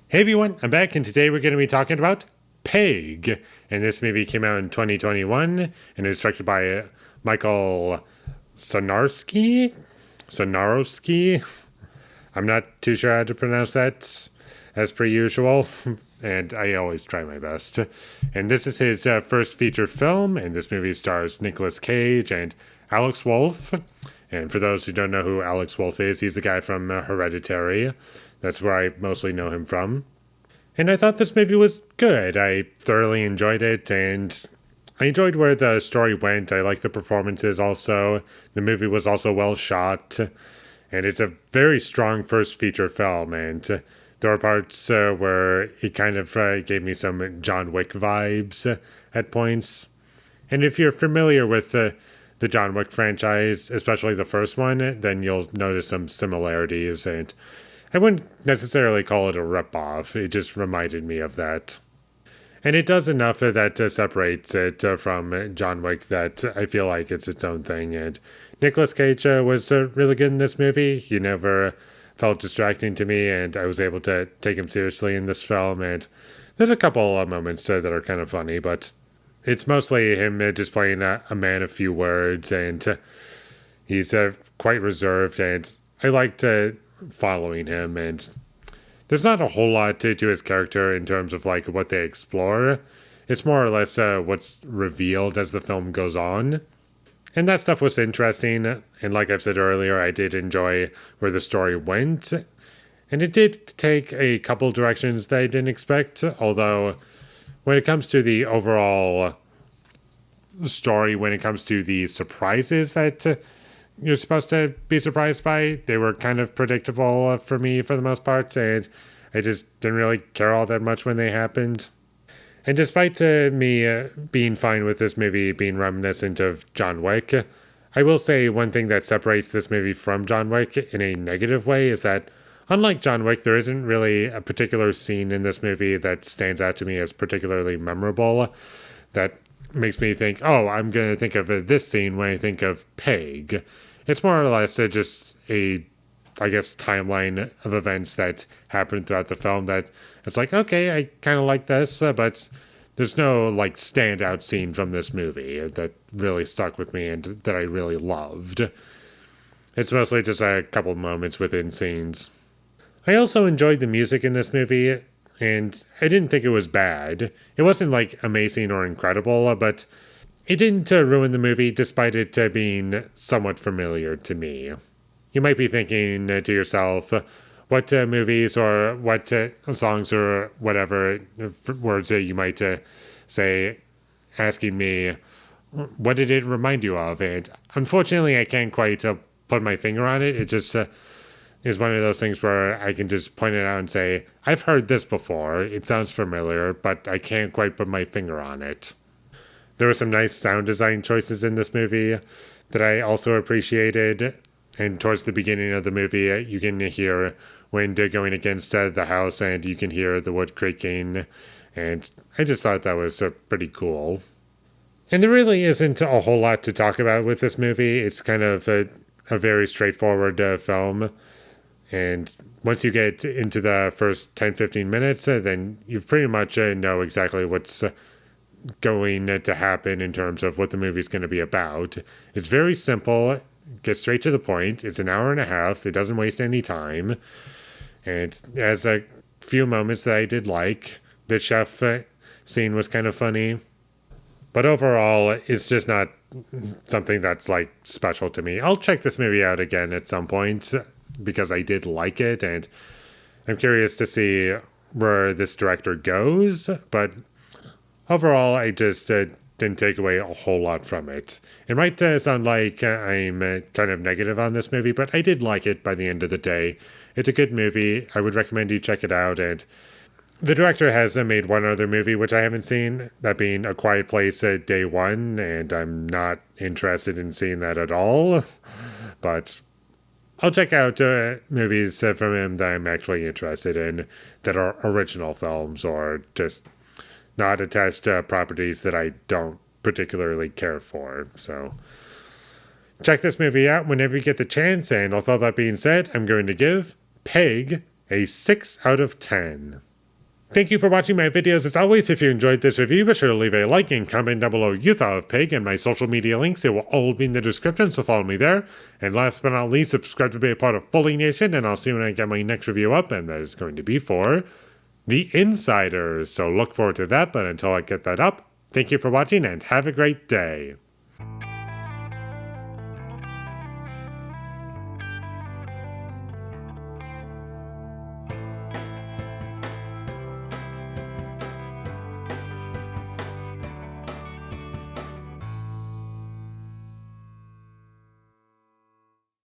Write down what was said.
Hey everyone, I'm back, and today we're going to be talking about Peg. And this movie came out in 2021, and it's directed by Michael Sonarski. Sonarowski. I'm not too sure how to pronounce that, as per usual, and I always try my best. And this is his first feature film, and this movie stars Nicolas Cage and Alex Wolff. And for those who don't know who Alex Wolff is, he's the guy from Hereditary. That's where I mostly know him from. And I thought this movie was good. I thoroughly enjoyed it, and I enjoyed where the story went. I like the performances also. The movie was also well shot, and it's a very strong first feature film. And there are parts where it kind of gave me some John Wick vibes at points. And if you're familiar with the John Wick franchise, especially the first one, then you'll notice some similarities. And I wouldn't necessarily call it a ripoff. It just reminded me of that. And it does enough that separates it from John Wick that I feel like it's its own thing. And Nicolas Cage was really good in this movie. He never felt distracting to me, and I was able to take him seriously in this film. And there's a couple of moments that are kind of funny, but it's mostly him just playing a man of few words, and he's quite reserved, and I liked following him. And there's not a whole lot to his character in terms of like what they explore. It's more or less what's revealed as the film goes on. And that stuff was interesting. And like I've said earlier, I did enjoy where the story went. And it did take a couple directions that I didn't expect. Although, when it comes to the overall story, when it comes to the surprises that you're supposed to be surprised by, they were kind of predictable for me for the most part, and I just didn't really care all that much when they happened. And despite me being fine with this movie being reminiscent of John Wick, I will say one thing that separates this movie from John Wick in a negative way is that, unlike John Wick, there isn't really a particular scene in this movie that stands out to me as particularly memorable that makes me think, oh, I'm going to think of this scene when I think of Peg. It's more or less just a, I guess, timeline of events that happened throughout the film that it's like, okay, I kind of like this, but there's no like standout scene from this movie that really stuck with me and that I really loved. It's mostly just a couple moments within scenes. I also enjoyed the music in this movie, and I didn't think it was bad. It wasn't like amazing or incredible, but it didn't ruin the movie despite it being somewhat familiar to me. You might be thinking to yourself, what movies or what songs or whatever words you might say, asking me, what did it remind you of? And unfortunately, I can't quite put my finger on it. It just is one of those things where I can just point it out and say, I've heard this before. It sounds familiar, but I can't quite put my finger on it. There were some nice sound design choices in this movie that I also appreciated. And towards the beginning of the movie, you can hear wind going against the house, and you can hear the wood creaking. And I just thought that was pretty cool. And there really isn't a whole lot to talk about with this movie. It's kind of a very straightforward film. And once you get into the first 10-15 minutes, then you pretty much know exactly what's going to happen in terms of what the movie's going to be about. It's very simple, gets straight to the point. It's an hour and a half. It doesn't waste any time. And it has a few moments that I did like. The chef scene was kind of funny. But overall, it's just not something that's like special to me. I'll check this movie out again at some point because I did like it, and I'm curious to see where this director goes. But overall, I just didn't take away a whole lot from it. It might sound like I'm kind of negative on this movie, but I did like it by the end of the day. It's a good movie. I would recommend you check it out. And the director has made one other movie, which I haven't seen, that being A Quiet Place Day One, and I'm not interested in seeing that at all. But I'll check out movies from him that I'm actually interested in that are original films or just not attached to properties that I don't particularly care for. So check this movie out whenever you get the chance. And with all that being said, I'm going to give Peg a 6 out of 10. Thank you for watching my videos. As always, if you enjoyed this review, be sure to leave a like and comment down below what you thought of Pig, and my social media links. They will all be in the description, so follow me there. And last but not least, subscribe to be a part of Foley Nation, and I'll see you when I get my next review up, and that is going to be for The Insiders. So look forward to that, but until I get that up, thank you for watching and have a great day.